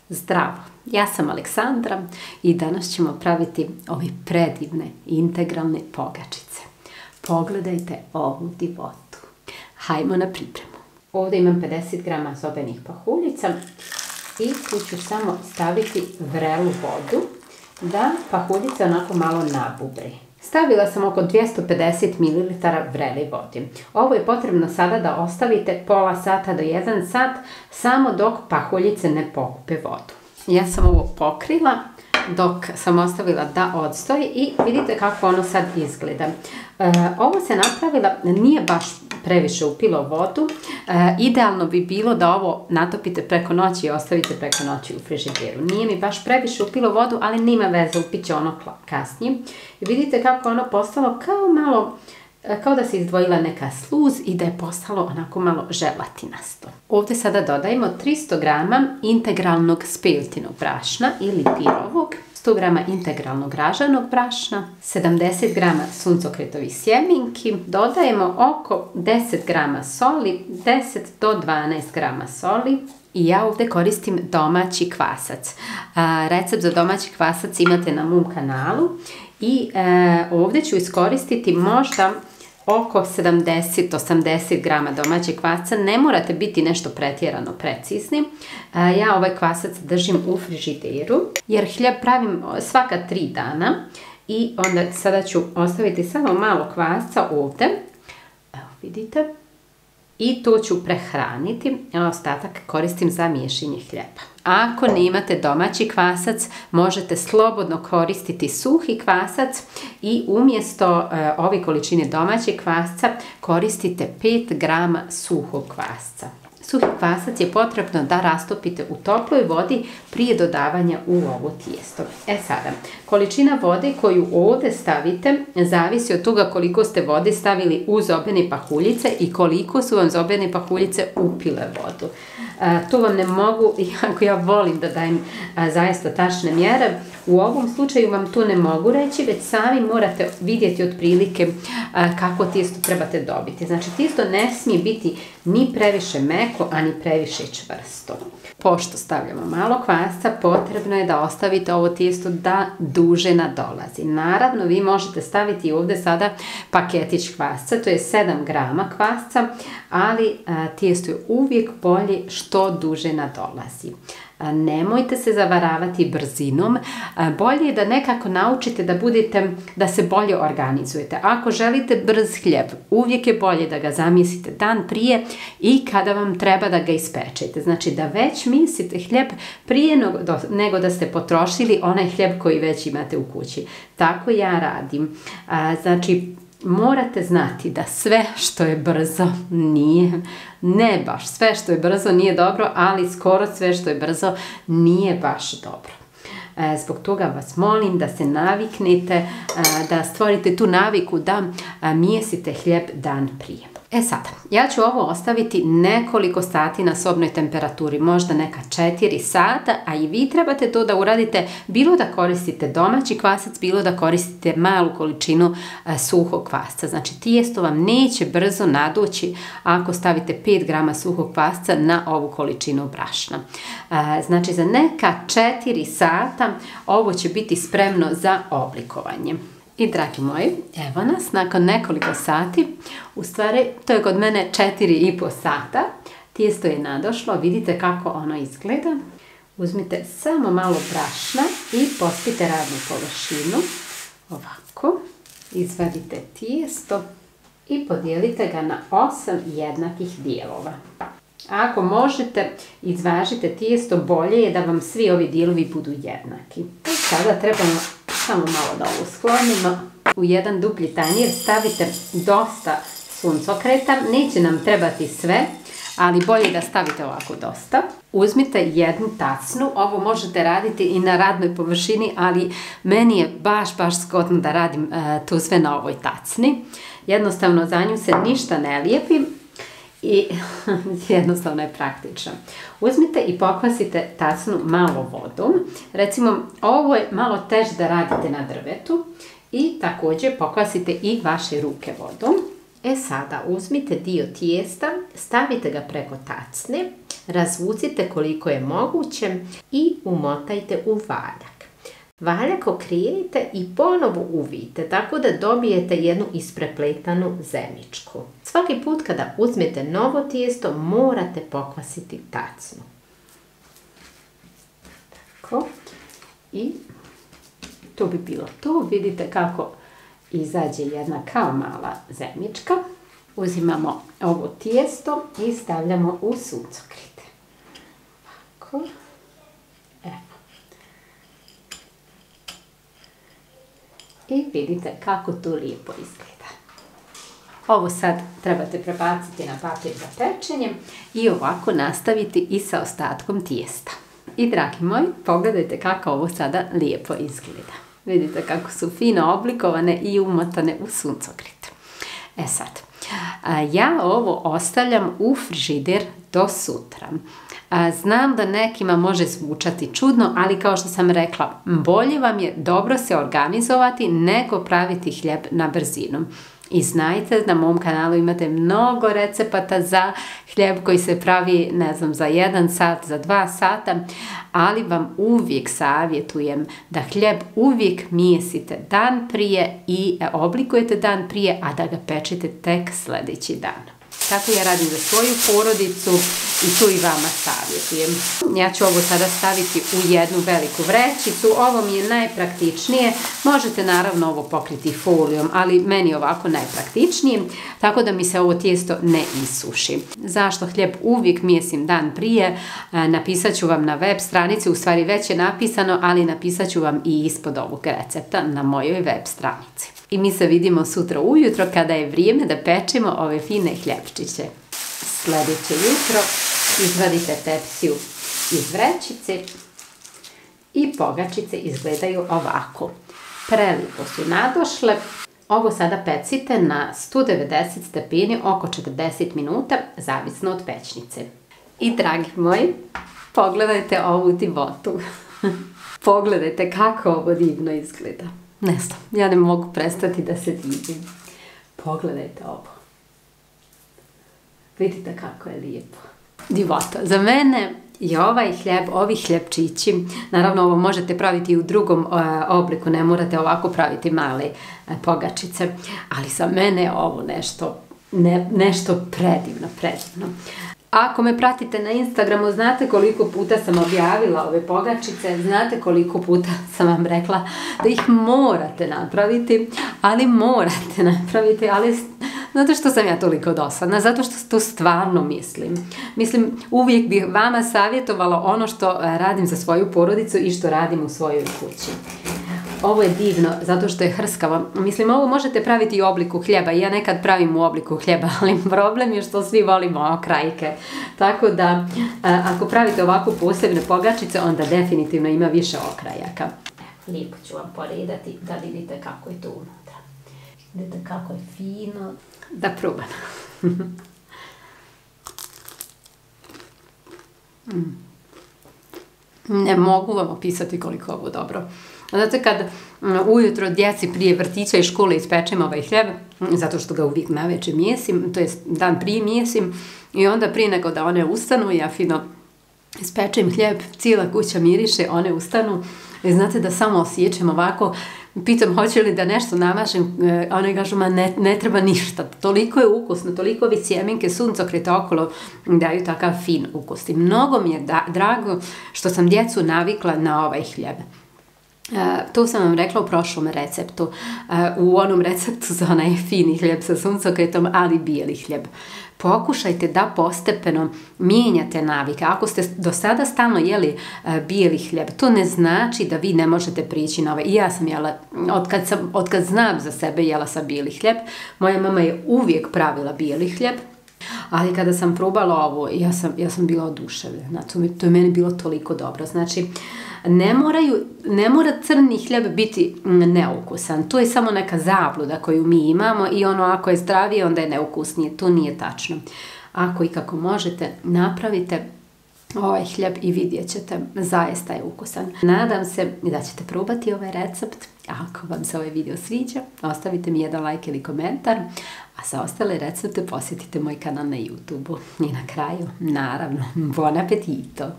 Zdravo, ja sam Aleksandra i danas ćemo praviti ove predivne integralne pogačice. Pogledajte ovu divotu. Hajmo na pripremu. Ovdje imam 50 g zobenih pahuljica i tu ću samo staviti vrelu vodu da pahuljice onako malo nabubre. Stavila sam oko 250 ml vrele vode. Ovo je potrebno sada da ostavite pola sata do 1 sat, samo dok pahuljice ne pokupe vodu. Ja sam ovo pokrila dok sam ostavila da odstoji i vidite kako ono sad izgleda. Ovo se napravila, nije baš previše upilo vodu. Idealno bi bilo da ovo natopite preko noći i ostavite preko noći u frižideru. Nije mi baš previše upilo vodu, ali nima veze, upit će ono kasnije. I vidite kako ono postalo kao da se izdvojila neka sluz i da je postalo onako malo želatinasto. Ovdje sada dodajemo 300 g integralnog speltinog brašna ili pirovog, 100 g integralnog raženog brašna, 70 g suncokretovih sjemenki, dodajemo oko 10 g soli, 10 do 12 g soli. I ja ovdje koristim domaći kvasac. Recept za domaći kvasac imate na mom kanalu i ovdje ću iskoristiti možda oko 70-80 g domaćeg kvasca. Ne morate biti nešto pretjerano precizni. Ja ovaj kvasac držim u frižideru jer hljeb pravim svaka 3 dana i onda sada ću ostaviti samo malo kvasca ovdje. Evo vidite. I to ću prehraniti, a ostatak koristim za miješanje hljeba. Ako nemate domaći kvasac, možete slobodno koristiti suhi kvasac i umjesto ove količine domaćeg kvasca koristite 5 g suhog kvasca. Suhi kvasac je potrebno da rastopite u toploj vodi prije dodavanja u ovo tijesto. Sada, količina vode koju ovdje stavite zavisi od toga koliko ste vode stavili u zobene pahuljice i koliko su vam zobene pahuljice upile vodu. To vam ne mogu, iako ja volim da dajem zaista tačne mjere, u ovom slučaju vam to ne mogu reći, već sami morate vidjeti otprilike kako tijesto trebate dobiti. Znači, tijesto ne smije biti ni previše meko, ani previše čvrsto. Pošto stavljamo malo kvasca, potrebno je da ostavite ovo tijesto da duže nadolazi. Naravno, vi možete staviti ovdje sada paketić kvasca, to je 7 g kvasca, ali tijesto je uvijek bolje što duže nadolazi. Nemojte se zavaravati brzinom, bolje je da nekako naučite da se bolje organizujete. Ako želite brz hljeb, uvijek je bolje da ga zamijesite dan prije i kada vam treba da ga ispečete. Znači da već mislite hljeb prije nego da ste potrošili onaj hljeb koji već imate u kući. Tako ja radim. Znači, morate znati da sve što je brzo ne baš sve što je brzo nije dobro, ali skoro sve što je brzo nije baš dobro. Zbog toga vas molim da se naviknete, da stvorite tu naviku da mijesite hljeb dan prije. Sada, ja ću ovo ostaviti nekoliko sati na sobnoj temperaturi, možda neka 4 sata, a i vi trebate to da uradite, bilo da koristite domaći kvasac, bilo da koristite malu količinu suhog kvasca. Znači, tijesto vam neće brzo nadoći ako stavite 5 g suhog kvasca na ovu količinu brašna. Znači, za neka 4 sata ovo će biti spremno za oblikovanje. I dragi moji, evo nas, nakon nekoliko sati, u stvari to je kod mene 4,5 sata, tijesto je nadošlo, vidite kako ono izgleda. Uzmite samo malo brašna i pospite radnu površinu, ovako, izvadite tijesto i podijelite ga na 8 jednakih dijelova. Ako možete, izvažite tijesto, bolje je da vam svi ovi dijelovi budu jednaki. Sada trebamo samo malo da ovo sklonimo. U jedan duplji tanjir stavite dosta suncokreta. Neće nam trebati sve, ali bolje da stavite ovako dosta. Uzmite jednu tacnu. Ovo možete raditi i na radnoj površini, ali meni je baš zgodno da radim to sve na ovoj tacni. Jednostavno za nju se ništa ne lijepi i jednostavno je praktično. Uzmite i pokvasite tacnu malo vodom. Recimo, ovo je malo teže da radite na drvetu i također pokvasite i vaše ruke vodom. Sada uzmite dio tijesta, stavite ga preko tacne, razvucite koliko je moguće i umotajte u valjak. Valjak okrenite i ponovo uvijte, tako da dobijete jednu isprepletanu zemičku. Svaki put kada uzmete novo tijesto, morate pokvasiti tacnu. Tako. I to bi bilo to. Vidite kako izađe jedna kao mala zemička. Uzimamo ovo tijesto i stavljamo u suncokret. Ovako. Evo. I vidite kako to lijepo izgleda. Ovo sad trebate prebaciti na papir za pečenje i ovako nastaviti i sa ostatkom tijesta. I dragi moji, pogledajte kako ovo sada lijepo izgleda. Vidite kako su fino oblikovane i umotane u suncokret. E sad, ja ovo ostavljam u frižider do sutra. Znam da nekima može zvučati čudno, ali kao što sam rekla, bolje vam je dobro se organizovati nego praviti hljeb na brzinu. I znajte, na mom kanalu imate mnogo recepata za hljeb koji se pravi, ne znam, za 1 sat, za 2 sata, ali vam uvijek savjetujem da hljeb uvijek mijesite dan prije i oblikujete dan prije, a da ga pečete tek sljedeći dan. Tako ja radim za svoju porodicu i tu i vama savjetujem. Ja ću ovo sada staviti u jednu veliku vrećicu. Ovo mi je najpraktičnije. Možete naravno ovo pokriti folijom, ali meni je ovako najpraktičnije, tako da mi se ovo tijesto ne isuši. Zašto hljeb uvijek mijesim dan prije? Napisat ću vam na web stranici, u stvari već je napisano, ali napisat ću vam i ispod ovog recepta na mojoj web stranici. I mi se vidimo sutra ujutro kada je vrijeme da pečemo ove fine hljebčiće. Sljedeće jutro izvadite tepsiju iz vrećice i pogačice izgledaju ovako. Prelijepo su nadošle. Ovo sada pecite na 190 stepeni oko 40 minuta, zavisno od pećnice. I dragi moji, pogledajte ovu divotu. Pogledajte kako ovo divno izgleda. Ne znam, ja ne mogu prestati da se divim. Pogledajte ovo. Vidite kako je lijepo. Divota. Za mene je ovaj hljeb, ovi hljebčići, naravno ovo možete praviti i u drugom obliku, ne morate ovako praviti male pogačice, ali za mene je ovo nešto predivno, predivno. Ako me pratite na Instagramu, znate koliko puta sam objavila ove pogačice, znate koliko puta sam vam rekla da ih morate napraviti, ali zato što sam ja toliko dosadna, zato što to stvarno mislim. Mislim, uvijek bih vama savjetovala ono što radim za svoju porodicu i što radim u svojoj kući. Ovo je divno, zato što je hrskavo. Mislim, ovo možete praviti i u obliku hljeba. Ja nekad pravim u obliku hljeba, ali problem je što svi volimo okrajke. Tako da, ako pravite ovako posebne pogačice, onda definitivno ima više okrajaka. Lijepo ću vam poredati da vidite kako je to unutra. Vidite kako je fino. Da probam. Ne mogu vam opisati koliko je ovo dobro. Znate, kad ujutro djeci prije vrtića i škole ispečem ovaj hljeb, zato što ga uvijek navečer mijesim, to je dan prije mijesim, i onda prije nego da one ustanu, ja fino ispečem hljeb, cijela kuća miriše, one ustanu, i znate da samo osjećam ovako, pitam hoće li da nešto namažem, one kažu, ma ne treba ništa, toliko je ukusno, toliko ovi sjemenke suncokreta okolo daju takav fin ukus. I mnogo mi je drago što sam djecu navikla na ovaj hljeb. To sam vam rekla u prošlom receptu, u onom receptu za onaj fini hljeb sa suncokretom, ali bijeli hljeb. Pokušajte da postepeno mijenjate navike. Ako ste do sada stalno jeli bijeli hljeb, to ne znači da vi ne možete prići na ovaj. I ja sam jela, otkad znam za sebe, jela sam bijeli hljeb. Moja mama je uvijek pravila bijeli hljeb. Ali kada sam probala ovo, ja sam bila oduševljena. To je meni bilo toliko dobro. Znači, ne mora crni hljeb biti neukusan. To je samo neka zabluda koju mi imamo i ono ako je zdravije, onda je neukusnije. To nije tačno. Ako i kako možete, napravite ovaj hljeb i vidjet ćete, zaista je ukusan. Nadam se da ćete probati ovaj recept. Ako vam se ovaj video sviđa, ostavite mi jedan like ili komentar, a za ostale recepte posjetite moj kanal na YouTube-u. I na kraju, naravno, buon appetito!